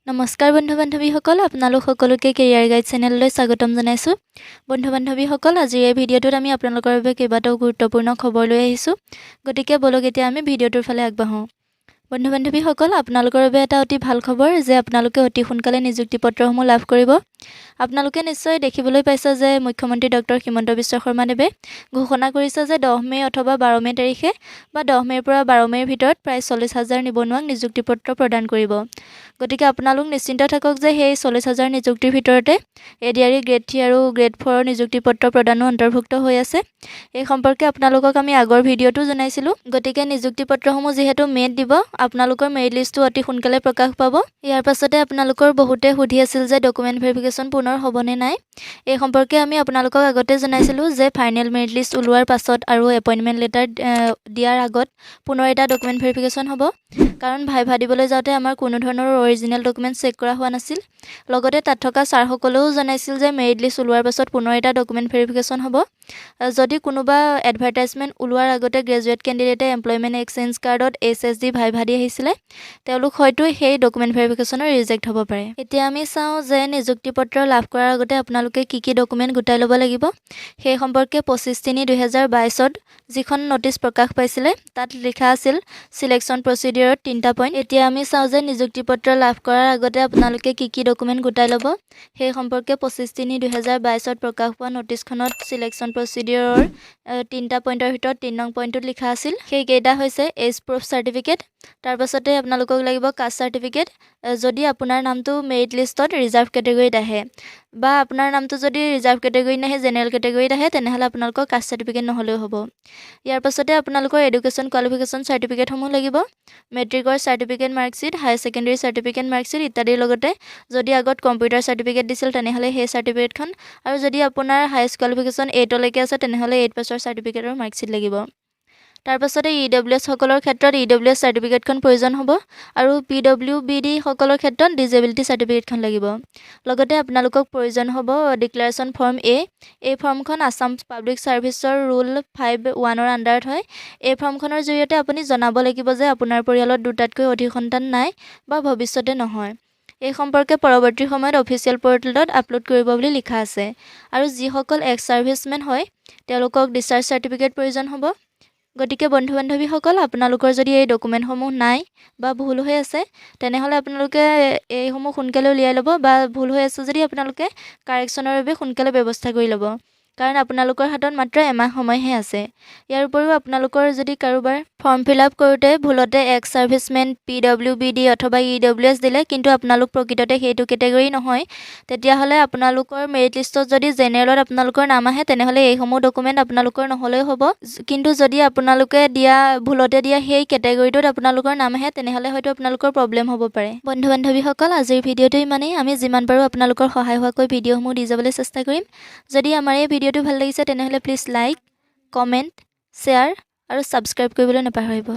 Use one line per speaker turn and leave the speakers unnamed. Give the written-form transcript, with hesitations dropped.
নমস্কাৰ বন্ধু বান্ধৱীসকল আপোনালোক সকলোকে কেৰিয়াৰ গাইড চেনেললৈ স্বাগতম জনাইছোঁ। বন্ধু বান্ধৱীসকল আজিৰ এই ভিডিঅ'টোত আমি আপোনালোকৰ বাবে কেইবাটাও গুৰুত্বপূৰ্ণ খবৰ লৈ আহিছোঁ। গতিকে বলক এতিয়া আমি ভিডিঅ'টোৰ ফালে আগবাঢ়োঁ। বন্ধু বান্ধৱীসকল আপোনালোকৰ বাবে এটা অতি ভাল খবৰ যে আপোনালোকে অতি সোনকালে নিযুক্তি পত্ৰসমূহ লাভ কৰিব। আপোনালোকে নিশ্চয় দেখিবলৈ পাইছে যে মুখ্যমন্ত্ৰী ডক্টৰ হিমন্ত বিশ্ব শৰ্মাদেৱে ঘোষণা কৰিছে যে 10 মে অথবা 12 মে তাৰিখে বা 10 মেৰ পৰা 12 মেৰ ভিতৰত প্ৰায় 40,000 নিবনুৱাক নিযুক্তি পত্ৰ প্ৰদান কৰিব। গতিকে আপোনালোক নিশ্চিন্ত থাকক যে সেই 40,000 নিযুক্তিৰ ভিতৰতে এডিআৰই গ্ৰেড 3 আৰু গ্ৰেড 4 নিযুক্তি পত্ৰ প্ৰদানো অন্তৰ্ভুক্ত হৈ আছে। এই সম্পৰ্কে আপোনালোকক আমি আগৰ ভিডিঅ'টো জনাইছিলোঁ। গতিকে নিযুক্তি পত্ৰসমূহ যিহেতু মে'ত দিব, আপোনালোকৰ মেৰিট লিষ্টটো অতি সোনকালে প্ৰকাশ পাব। ইয়াৰ পাছতে আপোনালোকৰ বহুতে সুধি আছিল যে ডকুমেণ্ট ভেৰিফিকেশ্যন পুনৰ হ'বনে নাই। এই সম্পৰ্কে আমি আপোনালোকক আগতে জনাইছিলোঁ যে ফাইনেল মেৰিট লিষ্ট ওলোৱাৰ পাছত আৰু এপইণ্টমেণ্ট লেটাৰ দিয়াৰ আগত পুনৰ এটা ডকুমেণ্ট ভেৰিফিকেশ্যন হ'ব। কাৰণ ভাইভা দিবলৈ যাওঁতে আমাৰ কোনো ধৰণৰ অৰিজিনেল ডকুমেণ্ট চেক কৰা হোৱা নাছিল। লগতে তাত থকা ছাৰসকলেও জনাইছিল যে মেৰিট লিষ্ট ওলোৱাৰ পাছত পুনৰ এটা ডকুমেণ্ট ভেৰিফিকেশ্যন হ'ব। যদি কোনোবা এডভাৰটাইজমেণ্ট ওলোৱাৰ আগতে গ্ৰেজুৱেট কেণ্ডিডেটে এমপ্লয়মেণ্ট এক্সচেঞ্জ কাৰ্ডত HSD ভাইভা দি আহিছিলে, তেওঁলোক হয়তো সেই ডকুমেণ্ট ভেৰিফিকেশ্যনৰ ৰিজেক্ট হ'ব পাৰে। এতিয়া আমি চাওঁ যে নিযুক্তি পত্ৰ লাভ কৰাৰ আগতে আপোনালোকে কি ডকুমেণ্ট গোটাই ল'ব লাগিব। সেই সম্পৰ্কে 25/3/2022ত যিখন নটিচ প্ৰকাশ পাইছিলে তাত লিখা আছিল চিলেকশ্যন প্ৰচিডিউৰত 3টা পইণ্ট। এতিয়া আমি চাওঁ যে নিযুক্তি পত্ৰ লাভ কৰাৰ আগতে আপোনালোকে কি ডকুমেণ্ট গোটাই ল'ব। সেই সম্পৰ্কে 25/3/2022ত প্ৰকাশ পোৱা নটিচখনত চিলেকশ্যন প্ৰচিডিউৰৰ 3টা পইণ্টৰ ভিতৰত 3 নং পইণ্টটোত লিখা আছিল। সেইকেইটা হৈছে এজ প্ৰুফ চাৰ্টিফিকেট, তাৰপাছতে আপোনালোকক লাগিব কাষ্ট চাৰ্টিফিকেট যদি আপোনাৰ নামটো মেৰিট লিষ্টত ৰিজাৰ্ভ কেটেগৰীত আহে, বা আপোনাৰ নামটো যদি ৰিজাৰ্ভ কেটেগৰীত নাহে জেনেৰেল কেটেগৰীত আহে তেনেহ'লে আপোনালোকৰ কাষ্ট চাৰ্টিফিকেট নহ'লেও হ'ব। ইয়াৰ পাছতে আপোনালোকৰ এডুকেশ্যন কোৱালিফিকেশ্যন চাৰ্টিফিকেটসমূহ লাগিব, মেট্ৰিকৰ certificate marksheet, higher secondary certificate marksheet ইত্যাদিৰ লগতে যদি আগত কম্পিউটাৰ চাৰ্টিফিকেট দিছিল তেনেহ'লে সেই চাৰ্টিফিকেটখন, আৰু যদি আপোনাৰ হায়েষ্ট কোৱালিফিকেশ্যন 8লৈকে আছে তেনেহ'লে 8 পাছৰ চাৰ্টিফিকেটৰ মাৰ্কশ্বিট লাগিব। তাৰপাছতে EWS সকলৰ ক্ষেত্ৰত EWS চাৰ্টিফিকেটখন প্ৰয়োজন হ'ব, আৰু PWBD সকলৰ ক্ষেত্ৰত ডিজেবিলিটি চাৰ্টিফিকেটখন লাগিব। লগতে আপোনালোকক প্ৰয়োজন হ'ব ডিক্লেৰেশ্যন ফৰ্ম A। এই ফৰ্মখন আছাম পাব্লিক ছাৰ্ভিচৰ ৰুল 5(1)ৰ আণ্ডাৰত হয়। এই ফৰ্মখনৰ জৰিয়তে আপুনি জনাব লাগিব যে আপোনাৰ পৰিয়ালত 2টাতকৈ অধিক সন্তান নাই বা ভৱিষ্যতে নহয়। এই সম্পৰ্কে পৰৱৰ্তী সময়ত অফিচিয়েল পৰ্টেলত আপলোড কৰিব বুলি লিখা আছে। আৰু যিসকল এক্স ছাৰ্ভিচমেন হয় তেওঁলোকক ডিছচাৰ্জ চাৰ্টিফিকেট প্ৰয়োজন হ'ব। গতিকে বন্ধু বান্ধৱীসকল আপোনালোকৰ যদি এই ডকুমেণ্টসমূহ নাই বা ভুল হৈ আছে তেনেহ'লে আপোনালোকে এইসমূহ সোনকালে উলিয়াই ল'ব, বা ভুল হৈ আছে যদি আপোনালোকে কাৰেকশ্যনৰ বাবে সোনকালে ব্যৱস্থা কৰি ল'ব, কাৰণ আপোনালোকৰ হাতত মাত্ৰ এমাহ সময়হে আছে। ইয়াৰ উপৰিও আপোনালোকৰ যদি কাৰোবাৰ ফৰ্ম ফিল আপ কৰোঁতে ভুলতে এক্স ছাৰ্ভিচমেন PWBD অথবা EWS দিলে কিন্তু আপোনালোক প্ৰকৃততে সেইটো কেটেগৰী নহয়, তেতিয়াহ'লে আপোনালোকৰ মেৰিট লিষ্টত যদি জেনেৰেলত আপোনালোকৰ নাম আহে তেনেহ'লে এইসমূহ ডকুমেণ্ট আপোনালোকৰ নহ'লেও হ'ব। কিন্তু যদি আপোনালোকে ভুলতে দিয়া সেই কেটেগৰীটোত আপোনালোকৰ নাম আহে তেনেহ'লে হয়তো আপোনালোকৰ প্ৰব্লেম হ'ব পাৰে। বন্ধু বান্ধৱীসকল আজিৰ ভিডিঅ'টো ইমানেই। আমি যিমান পাৰোঁ আপোনালোকৰ সহায় হোৱাকৈ ভিডিঅ'সমূহ দি যাবলৈ চেষ্টা কৰিম। যদি আমাৰ এই ভিডিঅ'টো ভাল লাগিছে তেনেহ'লে প্লিজ লাইক, কমেণ্ট, শ্বেয়াৰ আৰু ছাবস্ক্ৰাইব কৰিবলৈ নাপাহৰিব।